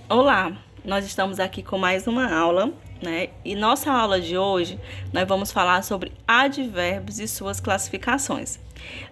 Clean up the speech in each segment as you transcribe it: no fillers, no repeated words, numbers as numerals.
Olá, nós estamos aqui com mais uma aula, né? E nossa aula de hoje nós vamos falar sobre advérbios e suas classificações.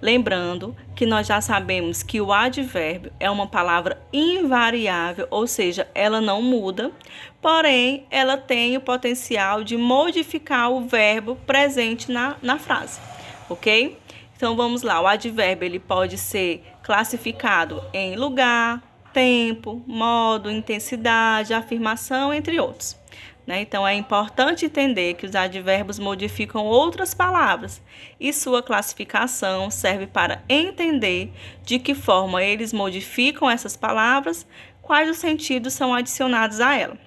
Lembrando que nós já sabemos que o advérbio é uma palavra invariável, ou seja, ela não muda, porém ela tem o potencial de modificar o verbo presente na frase, ok? Então vamos lá, o advérbio ele pode ser classificado em lugar, tempo, modo, intensidade, afirmação, entre outros. Então, é importante entender que os advérbios modificam outras palavras e sua classificação serve para entender de que forma eles modificam essas palavras, quais os sentidos são adicionados a ela.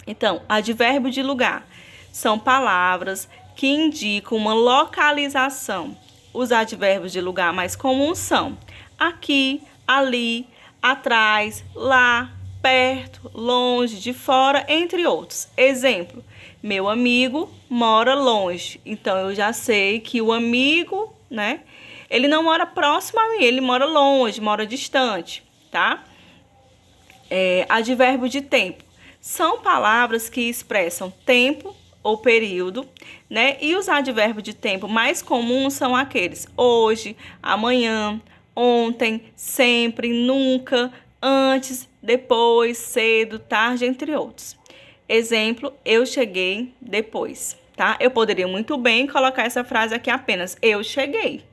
Então, advérbio de lugar são palavras que indicam uma localização. Os advérbios de lugar mais comuns são aqui, ali, atrás, lá, perto, longe, de fora, entre outros. Exemplo, meu amigo mora longe. Então, eu já sei que o amigo, né? Ele não mora próximo a mim, ele mora longe, mora distante, tá? Advérbio de tempo. São palavras que expressam tempo ou período, né? E os advérbios de tempo mais comuns são aqueles hoje, amanhã, ontem, sempre, nunca, antes, depois, cedo, tarde, entre outros. Exemplo, eu cheguei depois, tá? Eu poderia muito bem colocar essa frase aqui apenas, eu cheguei,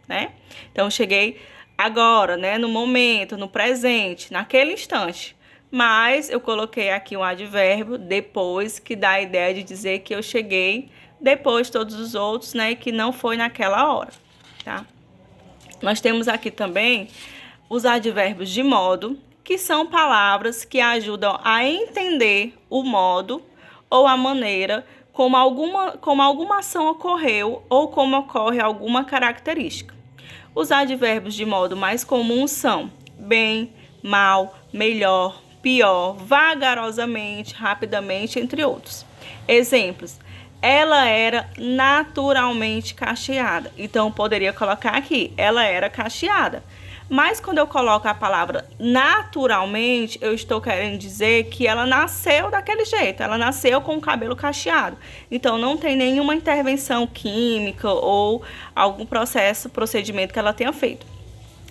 né? Então, eu cheguei agora, né? No momento, no presente, naquele instante. Mas eu coloquei aqui um advérbio depois, que dá a ideia de dizer que eu cheguei depois de todos os outros, né? E que não foi naquela hora, tá? Nós temos aqui também os advérbios de modo, que são palavras que ajudam a entender o modo ou a maneira como alguma ação ocorreu ou como ocorre alguma característica. Os advérbios de modo mais comuns são bem, mal, melhor, pior, vagarosamente, rapidamente, entre outros. Exemplos. Ela era naturalmente cacheada. Então, eu poderia colocar aqui, ela era cacheada. Mas quando eu coloco a palavra naturalmente, eu estou querendo dizer que ela nasceu daquele jeito. Ela nasceu com o cabelo cacheado. Então, não tem nenhuma intervenção química ou algum procedimento que ela tenha feito.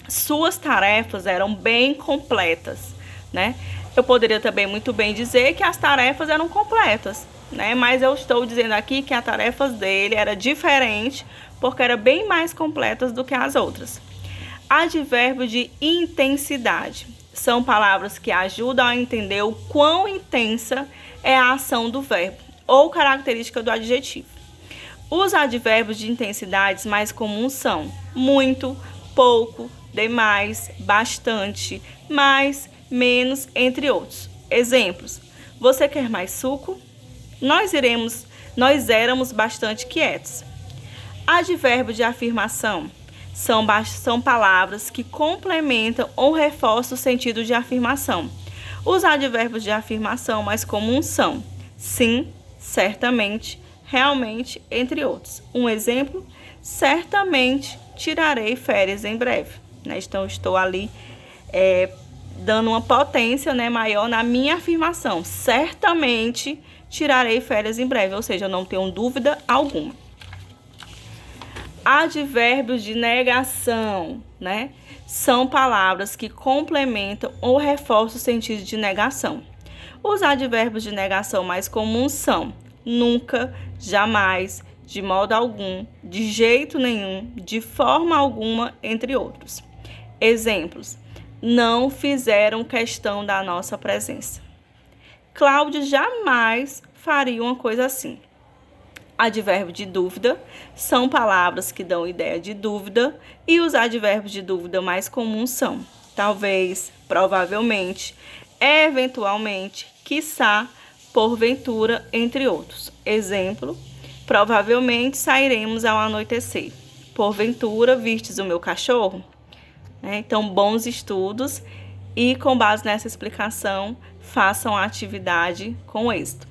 Suas tarefas eram bem completas, né? Eu poderia também muito bem dizer que as tarefas eram completas, né? Mas eu estou dizendo aqui que as tarefas dele era diferente, porque eram bem mais completas do que as outras. Advérbio de intensidade. São palavras que ajudam a entender o quão intensa é a ação do verbo ou característica do adjetivo. Os advérbios de intensidades mais comuns são muito, pouco, demais, bastante, mais, menos, entre outros. Exemplos. Você quer mais suco? Nós éramos bastante quietos. Advérbio de afirmação são palavras que complementam ou reforçam o sentido de afirmação. Os advérbios de afirmação mais comuns são sim, certamente, realmente, entre outros. Um exemplo, certamente tirarei férias em breve. Então, estou ali dando uma potência, maior na minha afirmação. Certamente tirarei férias em breve, ou seja, eu não tenho dúvida alguma. Advérbios de negação, são palavras que complementam ou reforçam o sentido de negação. Os advérbios de negação mais comuns são nunca, jamais, de modo algum, de jeito nenhum, de forma alguma, entre outros. Exemplos. Não fizeram questão da nossa presença. Cláudio jamais faria uma coisa assim. Advérbio de dúvida são palavras que dão ideia de dúvida e os advérbios de dúvida mais comuns são talvez, provavelmente, eventualmente, quiçá, porventura, entre outros. Exemplo, provavelmente sairemos ao anoitecer. Porventura, vistes o meu cachorro? Então, bons estudos e, com base nessa explicação, façam a atividade com êxito.